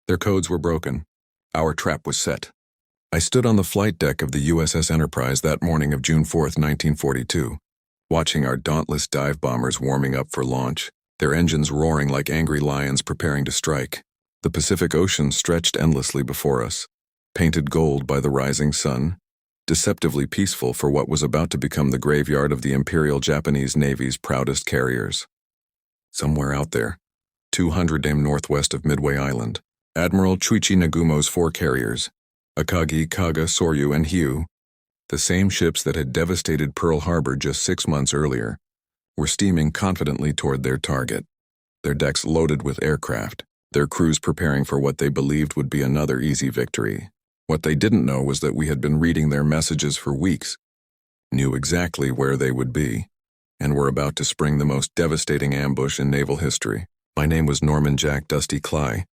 Their codes were broken. Our trap was set. I stood on the flight deck of the USS Enterprise that morning of June 4, 1942, watching our dauntless dive bombers warming up for launch, their engines roaring like angry lions preparing to strike. The Pacific Ocean stretched endlessly before us, painted gold by the rising sun, deceptively peaceful for what was about to become the graveyard of the Imperial Japanese Navy's proudest carriers. Somewhere out there, 200 m northwest of Midway Island, Admiral Chuichi Nagumo's 4 carriers, Akagi, Kaga, Soryu, and Hyu, the same ships that had devastated Pearl Harbor just 6 months earlier, were steaming confidently toward their target, their decks loaded with aircraft, their crews preparing for what they believed would be another easy victory. What they didn't know was that we had been reading their messages for weeks, knew exactly where they would be, and were about to spring the most devastating ambush in naval history. My name was Norman Jack Dusty Cly,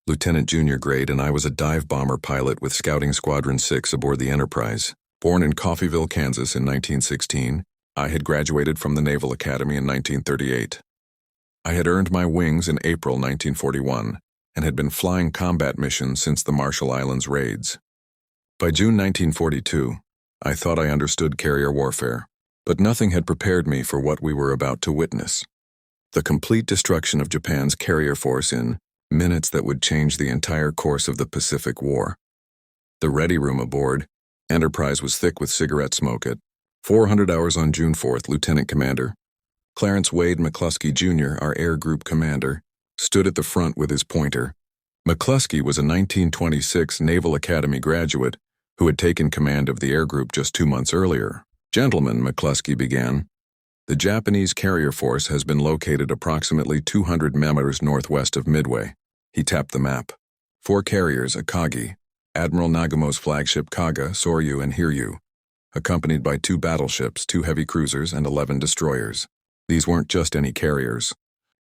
Lieutenant Junior grade, and I was a dive bomber pilot with Scouting Squadron 6 aboard the Enterprise. Born in Coffeyville, Kansas in 1916, I had graduated from the Naval Academy in 1938. I had earned my wings in April 1941 and had been flying combat missions since the Marshall Islands raids. By June 1942, I thought I understood carrier warfare, but nothing had prepared me for what we were about to witness. The complete destruction of Japan's carrier force in minutes that would change the entire course of the Pacific War. The ready room aboard Enterprise was thick with cigarette smoke. At 400 hours on June 4th, Lieutenant Commander Clarence Wade McCluskey Jr., our Air Group commander, stood at the front with his pointer. McCluskey was a 1926 Naval Academy graduate who had taken command of the Air Group just 2 months earlier. "Gentlemen," McCluskey began, "the Japanese carrier force has been located approximately 200 meters northwest of Midway." He tapped the map. 4 carriers, Akagi, Admiral Nagumo's flagship Kaga, Soryu, and Hiryu, accompanied by 2 battleships, 2 heavy cruisers, and 11 destroyers. These weren't just any carriers.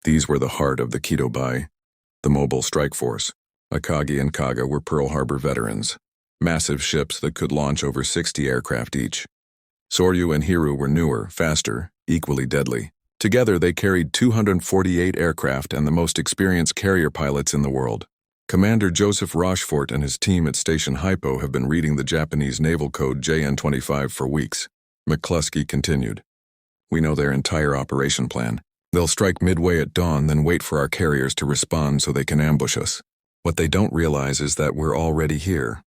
These were the heart of the Kitobai, the mobile strike force. Akagi and Kaga were Pearl Harbor veterans, massive ships that could launch over 60 aircraft each. Soryu and Hiryu were newer, faster, equally deadly. Together they carried 248 aircraft and the most experienced carrier pilots in the world. Commander Joseph Rochefort and his team at Station Hypo have been reading the Japanese naval code JN-25 for weeks. McCluskey continued. "We know their entire operation plan. They'll strike Midway at dawn, then wait for our carriers to respond so they can ambush us. What they don't realize is that we're already here."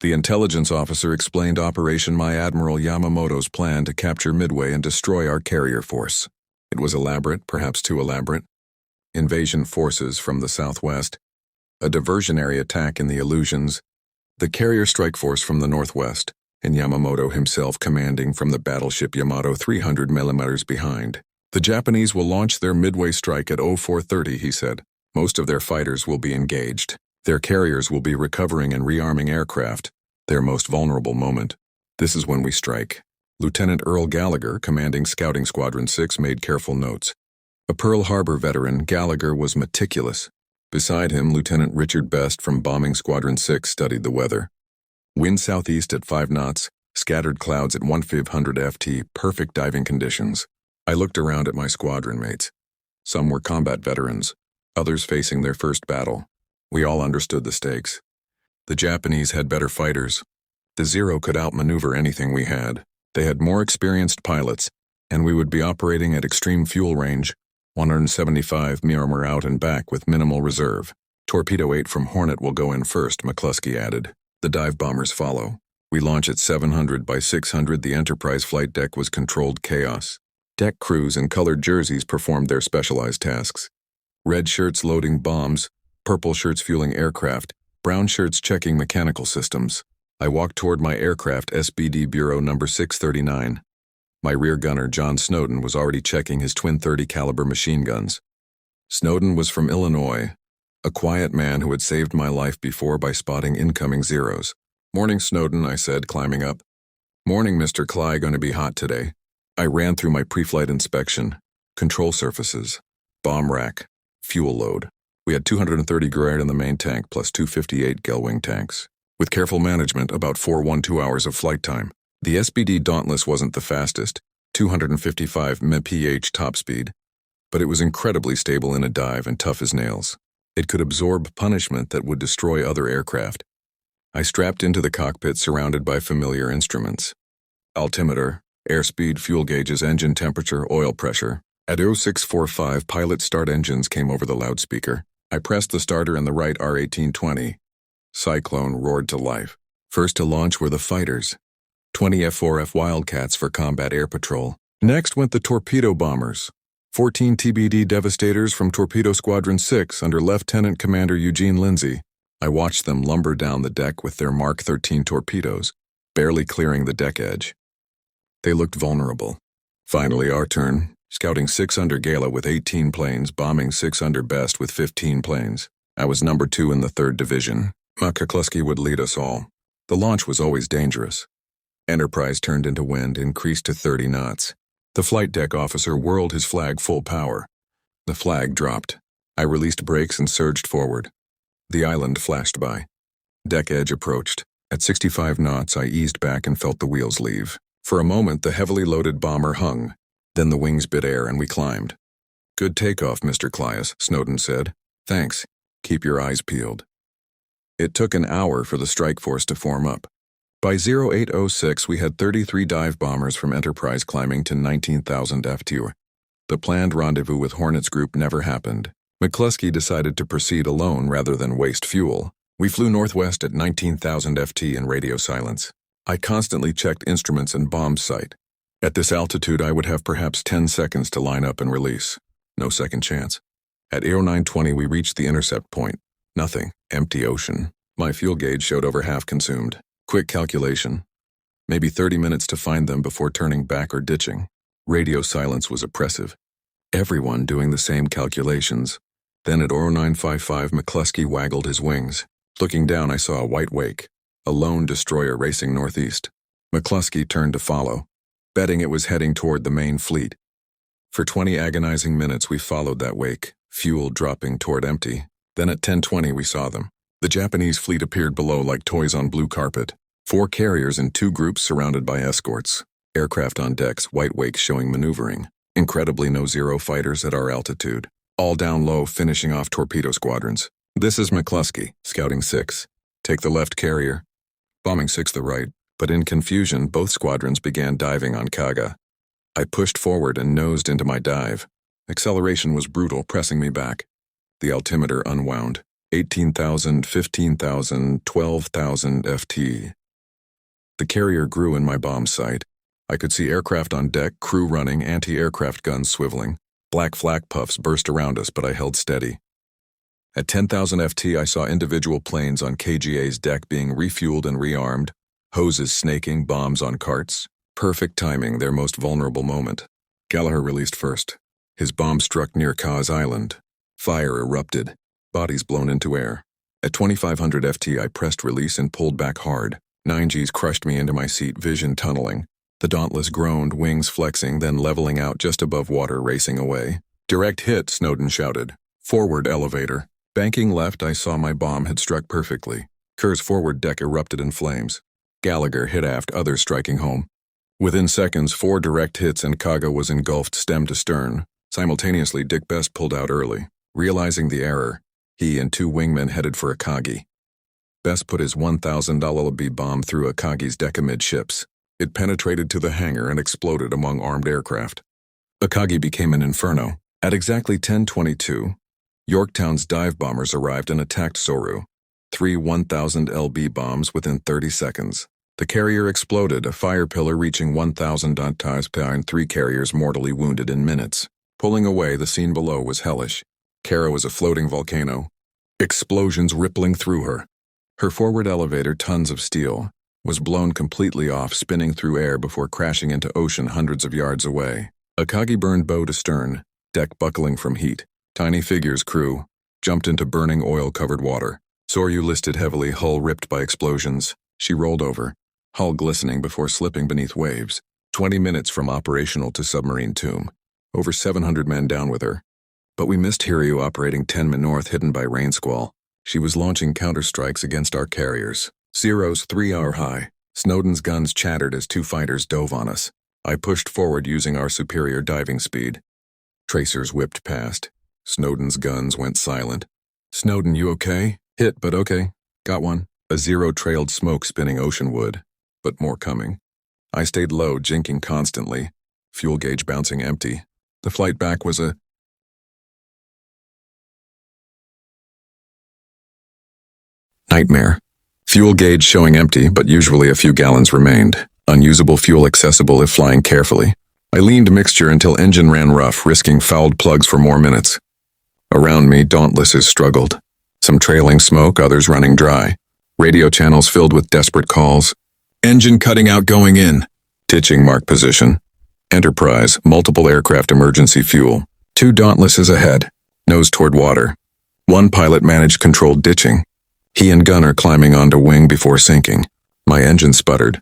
The intelligence officer explained Operation My Admiral Yamamoto's plan to capture Midway and destroy our carrier force. It was elaborate, perhaps too elaborate. Invasion forces from the southwest, a diversionary attack in the Aleutians, the carrier strike force from the northwest, and Yamamoto himself commanding from the battleship Yamato 300 millimeters behind. "The Japanese will launch their Midway strike at 0430, he said. "Most of their fighters will be engaged. Their carriers will be recovering and rearming aircraft, their most vulnerable moment. This is when we strike." Lieutenant Earl Gallagher, commanding Scouting Squadron 6, made careful notes. A Pearl Harbor veteran, Gallagher was meticulous. Beside him, Lieutenant Richard Best from Bombing Squadron 6 studied the weather. Wind southeast at 5 knots, scattered clouds at 1500 FT, perfect diving conditions. I looked around at my squadron mates. Some were combat veterans, others facing their first battle. We all understood the stakes. The Japanese had better fighters. The Zero could outmaneuver anything we had. They had more experienced pilots, and we would be operating at extreme fuel range, 175 Miramar out and back with minimal reserve. "Torpedo 8 from Hornet will go in first," McCluskey added. "The dive bombers follow. We launch at 700 by 600. The Enterprise flight deck was controlled chaos. Deck crews in colored jerseys performed their specialized tasks. Red shirts loading bombs, purple shirts fueling aircraft, brown shirts checking mechanical systems. I walked toward my aircraft, SBD Bureau number 639. My rear gunner, John Snowden, was already checking his twin .30 caliber machine guns. Snowden was from Illinois, a quiet man who had saved my life before by spotting incoming Zeros. "Morning, Snowden," I said, climbing up. "Morning, Mr. Cly, going to be hot today." I ran through my pre-flight inspection, control surfaces, bomb rack, fuel load. We had 230 Gruyere in the main tank plus 258 Gelwing tanks. With careful management, about 412 hours of flight time. The SBD Dauntless wasn't the fastest, 255 mph top speed, but it was incredibly stable in a dive and tough as nails. It could absorb punishment that would destroy other aircraft. I strapped into the cockpit surrounded by familiar instruments. Altimeter, airspeed, fuel gauges, engine temperature, oil pressure. At 0645, pilot start engines came over the loudspeaker. I pressed the starter and the right R-1820. Cyclone roared to life. First to launch were the fighters. 20 F-4F Wildcats for combat air patrol. Next went the torpedo bombers. 14 TBD Devastators from Torpedo Squadron 6 under Lieutenant Commander Eugene Lindsay. I watched them lumber down the deck with their Mark 13 torpedoes, barely clearing the deck edge. They looked vulnerable. Finally, our turn, scouting 6 under Gala with 18 planes, bombing 6 under Best with 15 planes. I was number 2 in the 3rd Division. Meticulously would lead us all. The launch was always dangerous. Enterprise turned into wind, increased to 30 knots. The flight deck officer whirled his flag full power. The flag dropped. I released brakes and surged forward. The island flashed by. Deck edge approached. At 65 knots, I eased back and felt the wheels leave. For a moment, the heavily loaded bomber hung. Then the wings bit air and we climbed. "Good takeoff, Mr. Clias," Snowden said. "Thanks. Keep your eyes peeled." It took an hour for the strike force to form up. By 0806, we had 33 dive bombers from Enterprise climbing to 19,000 FT. The planned rendezvous with Hornets Group never happened. McCluskey decided to proceed alone rather than waste fuel. We flew northwest at 19,000 FT in radio silence. I constantly checked instruments and bomb sight. At this altitude, I would have perhaps 10 seconds to line up and release. No second chance. At 0920, we reached the intercept point. Nothing. Empty ocean. My fuel gauge showed over half consumed. Quick calculation. Maybe 30 minutes to find them before turning back or ditching. Radio silence was oppressive. Everyone doing the same calculations. Then at 0955, McCluskey waggled his wings. Looking down, I saw a white wake. A lone destroyer racing northeast. McCluskey turned to follow, betting it was heading toward the main fleet. For 20 agonizing minutes, we followed that wake, fuel dropping toward empty. Then at 10:20, we saw them. The Japanese fleet appeared below like toys on blue carpet. 4 carriers in 2 groups surrounded by escorts. Aircraft on decks, white wakes showing maneuvering. Incredibly, no Zero fighters at our altitude. All down low, finishing off torpedo squadrons. "This is McCluskey, scouting 6. Take the left carrier. Bombing 6 the right." But in confusion, both squadrons began diving on Kaga. I pushed forward and nosed into my dive. Acceleration was brutal, pressing me back. The altimeter unwound. 18,000, 15,000, 12,000 FT. The carrier grew in my bomb sight. I could see aircraft on deck, crew running, anti-aircraft guns swiveling. Black flak puffs burst around us, but I held steady. At 10,000 FT, I saw individual planes on KGA's deck being refueled and rearmed, hoses snaking, bombs on carts. Perfect timing, their most vulnerable moment. Gallagher released first. His bomb struck near Kaz Island. Fire erupted. Bodies blown into air. At 2,500 FT, I pressed release and pulled back hard. 9Gs crushed me into my seat, vision tunneling. The Dauntless groaned, wings flexing, then leveling out just above water, racing away. "Direct hit," Snowden shouted. "Forward elevator." Banking left, I saw my bomb had struck perfectly. Kerr's forward deck erupted in flames. Gallagher hit aft, others striking home. Within seconds, 4 direct hits and Kaga was engulfed stem to stern. Simultaneously, Dick Best pulled out early. Realizing the error, he and 2 wingmen headed for Akagi. Best put his 1,000 LB bomb through Akagi's deck amidships. It penetrated to the hangar and exploded among armed aircraft. Akagi became an inferno. At exactly 10:22, Yorktown's dive bombers arrived and attacked Soru. 3 1,000 LB bombs within 30 seconds. The carrier exploded, a fire pillar reaching 1,000 and 3 carriers mortally wounded in minutes. Pulling away, the scene below was hellish. Kara was a floating volcano. Explosions rippling through her. Her forward elevator, tons of steel, was blown completely off, spinning through air before crashing into ocean hundreds of yards away. Akagi burned bow to stern, deck buckling from heat. Tiny figures crew jumped into burning oil-covered water. Soryu listed heavily, hull ripped by explosions. She rolled over, hull glistening before slipping beneath waves. 20 minutes from operational to submarine tomb. Over 700 men down with her. But we missed Hiryu operating 10 men north, hidden by rain squall. She was launching counterstrikes against our carriers. Zero's 3-hour high. Snowden's guns chattered as 2 fighters dove on us. I pushed forward using our superior diving speed. Tracers whipped past. Snowden's guns went silent. Snowden, you okay? Hit, but okay. Got one. A zero-trailed smoke spinning ocean wood, but more coming. I stayed low, jinking constantly. Fuel gauge bouncing empty. The flight back was a nightmare. Fuel gauge showing empty, but usually a few gallons remained. Unusable fuel accessible if flying carefully. I leaned mixture until engine ran rough, risking fouled plugs for more minutes. Around me, dauntlesses struggled. Some trailing smoke, others running dry. Radio channels filled with desperate calls. Engine cutting out going in. Ditching mark position. Enterprise, multiple aircraft emergency fuel. 2 dauntlesses ahead. Nose toward water. 1 pilot managed controlled ditching. He and gunner climbing onto wing before sinking. My engine sputtered.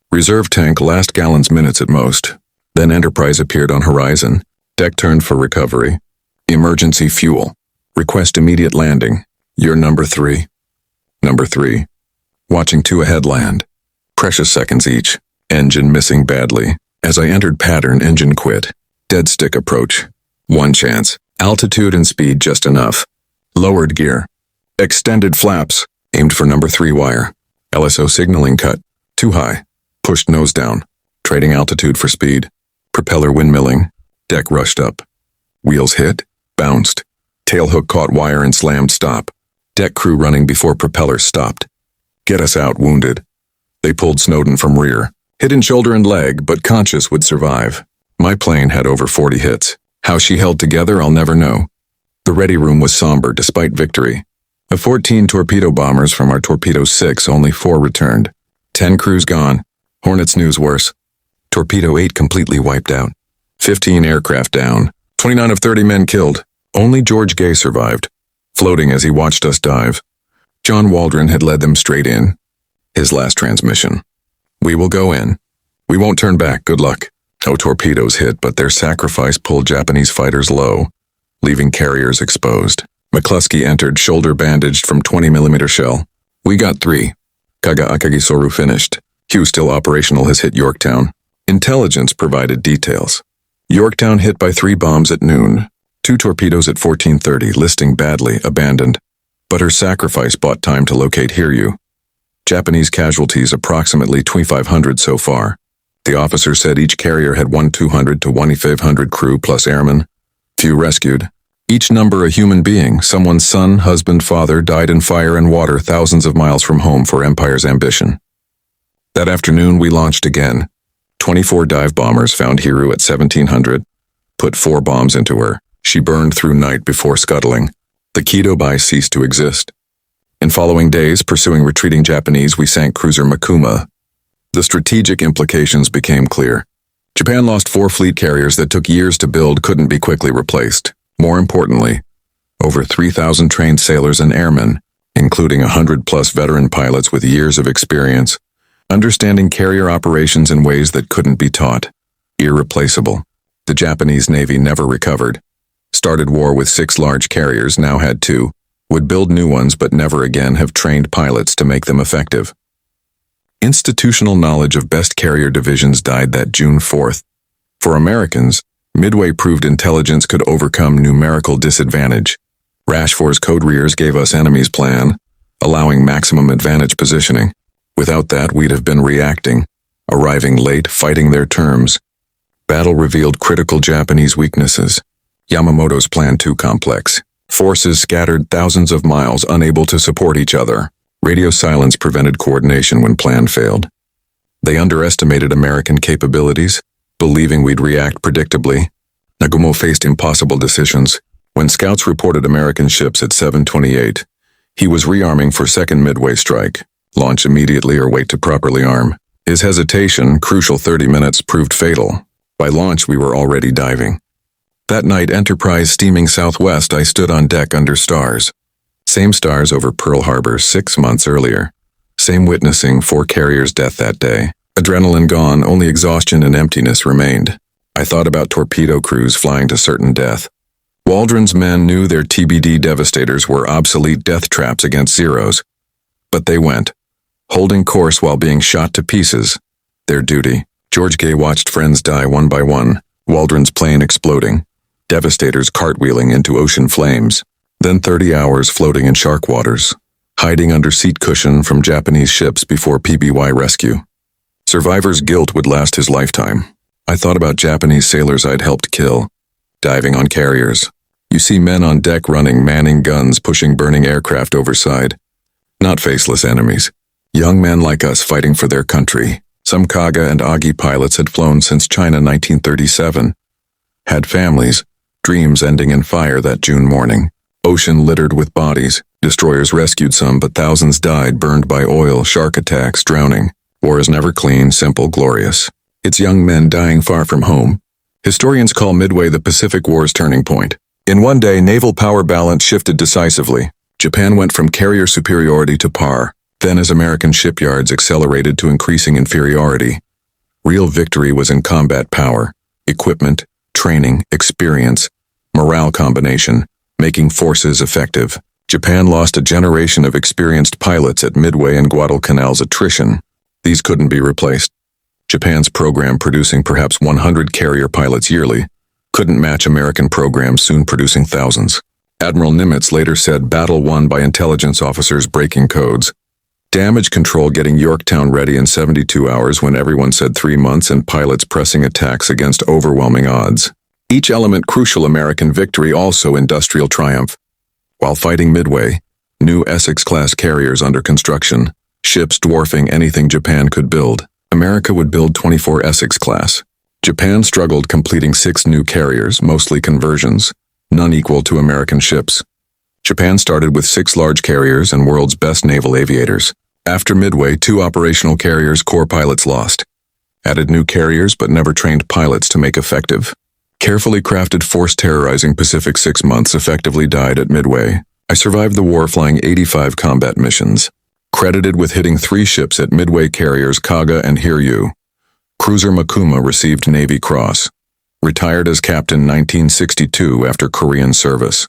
Reserve tank last gallons minutes at most. Then Enterprise appeared on horizon. Deck turned for recovery. Emergency fuel. Request immediate landing. You're number 3. Number 3. Watching 2 ahead land. Precious seconds each. Engine missing badly. As I entered pattern, engine quit. Dead stick approach. 1 chance. Altitude and speed just enough. Lowered gear. Extended flaps. Aimed for number 3 wire. LSO signaling cut. Too high. Pushed nose down. Trading altitude for speed. Propeller windmilling. Deck rushed up. Wheels hit. Bounced. Tailhook caught wire and slammed stop. Deck crew running before propeller stopped. Get us out, wounded. They pulled Snowden from rear. Hit in shoulder and leg, but conscious would survive. My plane had over 40 hits. How she held together, I'll never know. The ready room was somber despite victory. Of 14 torpedo bombers from our Torpedo 6, only 4 returned. 10 crews gone. Hornets news worse. Torpedo 8 completely wiped out. 15 aircraft down. 29 of 30 men killed. Only George Gay survived, floating as he watched us dive. John Waldron had led them straight in. His last transmission. We will go in. We won't turn back, good luck. No torpedoes hit, but their sacrifice pulled Japanese fighters low, leaving carriers exposed. McCluskey entered, shoulder bandaged from 20mm shell. We got 3. Kaga Akagisoru finished. Hugh, still operational, has hit Yorktown. Intelligence provided details. Yorktown hit by 3 bombs at noon. 2 torpedoes at 14:30, listing badly, abandoned. But her sacrifice bought time to locate Hiryu. Japanese casualties approximately 2,500 so far. The officer said each carrier had 1,200 to 1,500 crew plus airmen. Few rescued. Each number a human being, someone's son, husband, father, died in fire and water thousands of miles from home for Empire's ambition. That afternoon we launched again. 24 dive bombers found Hiryu at 1,700. Put 4 bombs into her. She burned through night before scuttling. The Kido-bai ceased to exist. In following days, pursuing retreating Japanese, we sank cruiser Makuma. The strategic implications became clear. Japan lost 4 fleet carriers that took years to build, couldn't be quickly replaced. More importantly, over 3,000 trained sailors and airmen, including 100+ veteran pilots with years of experience, understanding carrier operations in ways that couldn't be taught. Irreplaceable. The Japanese Navy never recovered. Started war with 6 large carriers, now had 2. Would build new ones but never again have trained pilots to make them effective. Institutional knowledge of best carrier divisions died that June 4th. For Americans, Midway proved intelligence could overcome numerical disadvantage. Rashfor's code rears gave us enemy's plan, allowing maximum advantage positioning. Without that, we'd have been reacting, arriving late, fighting their terms. Battle revealed critical Japanese weaknesses. Yamamoto's plan too complex. Forces scattered thousands of miles, unable to support each other. Radio silence prevented coordination when plan failed. They underestimated American capabilities, believing we'd react predictably. Nagumo faced impossible decisions. When scouts reported American ships at 7:28, he was rearming for second Midway strike. Launch immediately or wait to properly arm. His hesitation, crucial 30 minutes, proved fatal. By launch, we were already diving. That night, Enterprise steaming southwest, I stood on deck under stars. Same stars over Pearl Harbor 6 months earlier. Same witnessing 4 carriers' death that day. Adrenaline gone, only exhaustion and emptiness remained. I thought about torpedo crews flying to certain death. Waldron's men knew their TBD devastators were obsolete death traps against Zeros. But they went, holding course while being shot to pieces. Their duty. George Gay watched friends die one by one, Waldron's plane exploding. Devastators cartwheeling into ocean flames. then 30 hours floating in shark waters, hiding under seat cushion from Japanese ships before PBY rescue. Survivor's guilt would last his lifetime. I thought about Japanese sailors I'd helped kill, diving on carriers. You see men on deck running, manning guns, pushing burning aircraft overside. Not faceless enemies. Young men like us fighting for their country. Some Kaga and Agi pilots had flown since China 1937. Had families, dreams ending in fire that June morning. Ocean littered with bodies. Destroyers rescued some, but thousands died, burned by oil, shark attacks, drowning. War is never clean, simple, glorious. It's young men dying far from home. Historians call Midway the Pacific War's turning point. In one day, naval power balance shifted decisively. Japan went from carrier superiority to par. Then as American shipyards accelerated to increasing inferiority. Real victory was in combat power, equipment, training, experience, morale combination, making forces effective. Japan lost a generation of experienced pilots at Midway and Guadalcanal's attrition. These couldn't be replaced. Japan's program, producing perhaps 100 carrier pilots yearly, couldn't match American programs soon producing thousands. Admiral Nimitz later said battle won by intelligence officers breaking codes. Damage control getting Yorktown ready in 72 hours when everyone said 3 months, and pilots pressing attacks against overwhelming odds. Each element crucial American victory, also industrial triumph. While fighting Midway, new Essex-class carriers under construction, ships dwarfing anything Japan could build. America would build 24 Essex-class. Japan struggled, completing 6 new carriers, mostly conversions, none equal to American ships. Japan started with 6 large carriers and world's best naval aviators. After Midway, 2 operational carriers core pilots lost. Added new carriers but never trained pilots to make effective. Carefully crafted force terrorizing Pacific 6 months effectively died at Midway. I survived the war flying 85 combat missions. Credited with hitting 3 ships at Midway carriers Kaga and Hiryu. Cruiser Makuma received Navy Cross. Retired as captain 1962 after Korean service.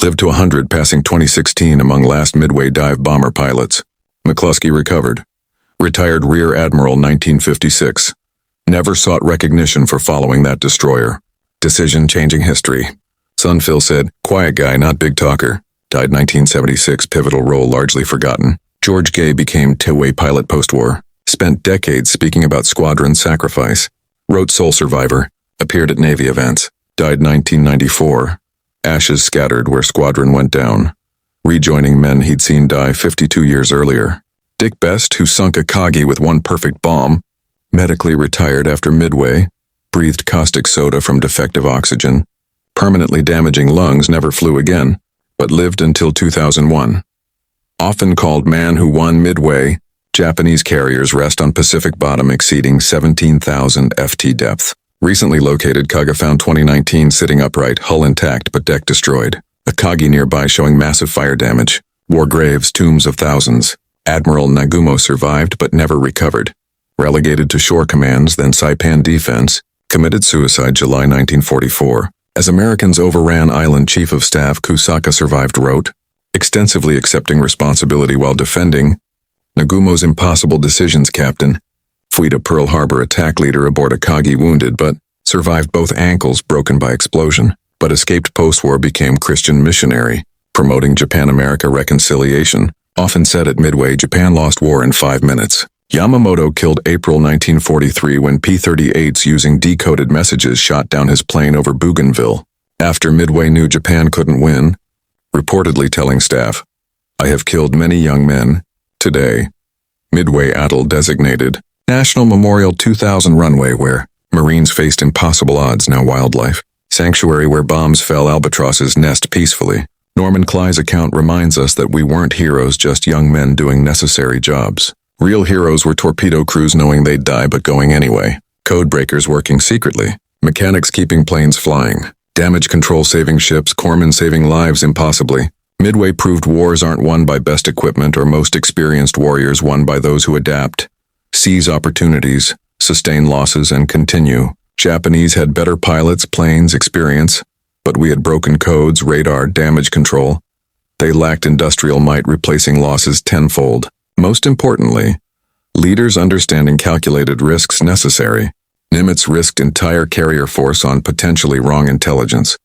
Lived to 100, passing 2016 among last Midway dive bomber pilots. McCluskey recovered. Retired Rear Admiral 1956. Never sought recognition for following that destroyer. Decision changing history. Son Phil said, quiet guy, not big talker. Died 1976, pivotal role largely forgotten. George Gay became two-way pilot post-war. Spent decades speaking about squadron sacrifice. Wrote Soul Survivor. Appeared at Navy events. Died 1994. Ashes scattered where squadron went down. Rejoining men he'd seen die 52 years earlier. Dick Best, who sunk a Kagi with one perfect bomb. Medically retired after Midway. Breathed caustic soda from defective oxygen. Permanently damaging lungs, never flew again, but lived until 2001. Often called man who won Midway, Japanese carriers rest on Pacific bottom exceeding 17,000 FT depth. Recently located Kaga found 2019 sitting upright, hull intact but deck destroyed. A Kagi nearby showing massive fire damage. War graves, tombs of thousands. Admiral Nagumo survived but never recovered. Relegated to shore commands, then Saipan defense. Committed suicide July 1944. As Americans overran Island Chief of Staff Kusaka survived wrote, extensively accepting responsibility while defending. Nagumo's impossible decisions captain. Fuida Pearl Harbor attack leader aboard a Kagi wounded but survived both ankles broken by explosion, but escaped post-war, became Christian missionary, promoting Japan-America reconciliation. Often said at Midway, Japan lost war in 5 minutes. Yamamoto killed April 1943 when P-38s using decoded messages shot down his plane over Bougainville. After Midway knew Japan couldn't win, reportedly telling staff, I have killed many young men. Today, Midway Atoll designated National Memorial 2000 runway where Marines faced impossible odds, now wildlife. Sanctuary where bombs fell, albatrosses nest peacefully. Norman Cly's account reminds us that we weren't heroes, just young men doing necessary jobs. Real heroes were torpedo crews knowing they'd die but going anyway. Code breakers working secretly. Mechanics keeping planes flying. Damage control saving ships, corpsmen saving lives impossibly. Midway proved wars aren't won by best equipment or most experienced warriors, won by those who adapt, seize opportunities, sustain losses, and continue. Japanese had better pilots, planes, experience, but we had broken codes, radar, damage control. They lacked industrial might, replacing losses tenfold. Most importantly, leaders understanding calculated risks necessary. Nimitz risked entire carrier force on potentially wrong intelligence.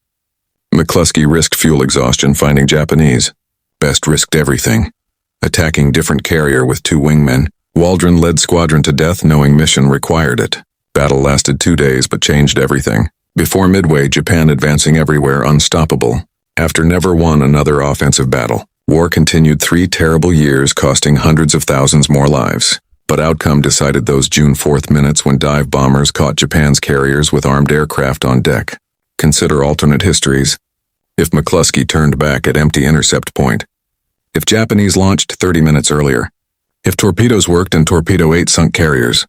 McCluskey risked fuel exhaustion finding Japanese. Best risked everything. Attacking different carrier with 2 wingmen, Waldron led squadron to death knowing mission required it. Battle lasted 2 days but changed everything. Before midway, Japan advancing everywhere unstoppable. After never won another offensive battle, war continued 3 terrible years costing hundreds of thousands more lives. But outcome decided those June 4th minutes when dive bombers caught Japan's carriers with armed aircraft on deck. Consider alternate histories. If McCluskey turned back at empty intercept point. If Japanese launched 30 minutes earlier. If torpedoes worked and Torpedo 8 sunk carriers.